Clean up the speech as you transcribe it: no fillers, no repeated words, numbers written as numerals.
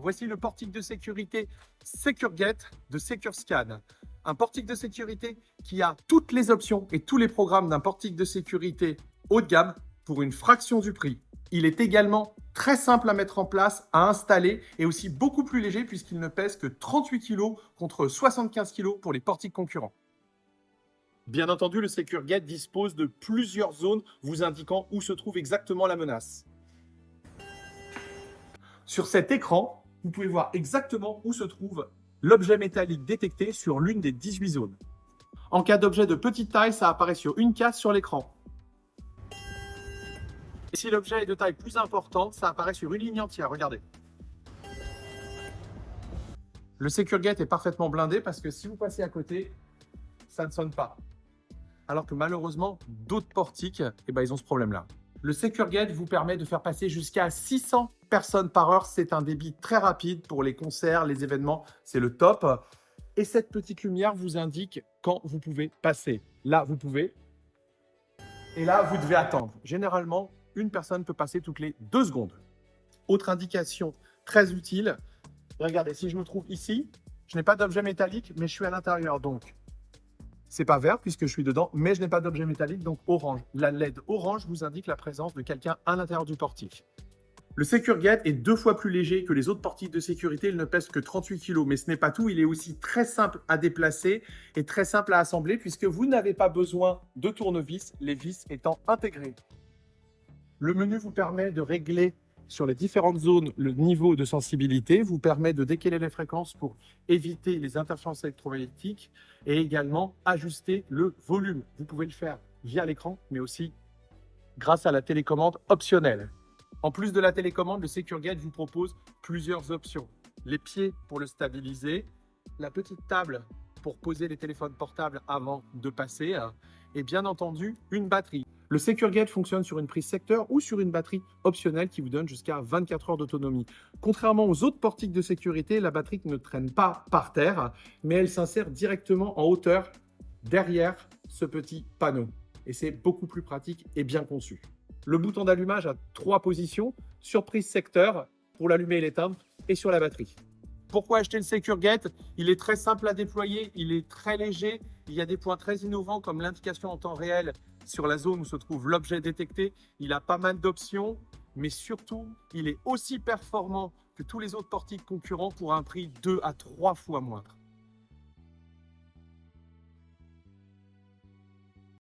Voici le portique de sécurité SecureGate de SecureScan. Un portique de sécurité qui a toutes les options et tous les programmes d'un portique de sécurité haut de gamme pour une fraction du prix. Il est également très simple à mettre en place, à installer et aussi beaucoup plus léger puisqu'il ne pèse que 38 kg contre 75 kg pour les portiques concurrents. Bien entendu, le SecureGate dispose de plusieurs zones vous indiquant où se trouve exactement la menace. Sur cet écran, vous pouvez voir exactement où se trouve l'objet métallique détecté sur l'une des 18 zones. En cas d'objet de petite taille, ça apparaît sur une case sur l'écran. Et si l'objet est de taille plus importante, ça apparaît sur une ligne entière, regardez. Le SecureGate est parfaitement blindé parce que si vous passez à côté, ça ne sonne pas. Alors que malheureusement, d'autres portiques, ils ont ce problème-là. Le SecureGate vous permet de faire passer jusqu'à 600 personnes par heure. C'est un débit très rapide pour les concerts, les événements, c'est le top. Et cette petite lumière vous indique quand vous pouvez passer. Là, vous pouvez. Et là, vous devez attendre. Généralement, une personne peut passer toutes les 2 secondes. Autre indication très utile. Regardez, si je me trouve ici, je n'ai pas d'objet métallique, mais je suis à l'intérieur. Donc, c'est pas vert puisque je suis dedans, mais je n'ai pas d'objet métallique, donc orange. La LED orange vous indique la présence de quelqu'un à l'intérieur du portique. Le SecureGate est 2 fois plus léger que les autres portiques de sécurité. Il ne pèse que 38 kg, mais ce n'est pas tout. Il est aussi très simple à déplacer et très simple à assembler puisque vous n'avez pas besoin de tournevis, les vis étant intégrées. Le menu vous permet de régler sur les différentes zones le niveau de sensibilité, vous permet de décaler les fréquences pour éviter les interférences électromagnétiques et également ajuster le volume. Vous pouvez le faire via l'écran, mais aussi grâce à la télécommande optionnelle. En plus de la télécommande, le SecureGate vous propose plusieurs options. Les pieds pour le stabiliser, la petite table pour poser les téléphones portables avant de passer et bien entendu une batterie. Le SecureGate fonctionne sur une prise secteur ou sur une batterie optionnelle qui vous donne jusqu'à 24 heures d'autonomie. Contrairement aux autres portiques de sécurité, la batterie ne traîne pas par terre, mais elle s'insère directement en hauteur derrière ce petit panneau. Et c'est beaucoup plus pratique et bien conçu. Le bouton d'allumage a 3 positions, sur prise secteur pour l'allumer et l'éteindre, et sur la batterie. Pourquoi acheter le SecureGate? Il est très simple à déployer, il est très léger, il y a des points très innovants comme l'indication en temps réel sur la zone où se trouve l'objet détecté. Il a pas mal d'options, mais surtout, il est aussi performant que tous les autres portiques concurrents pour un prix 2 à 3 fois moindre.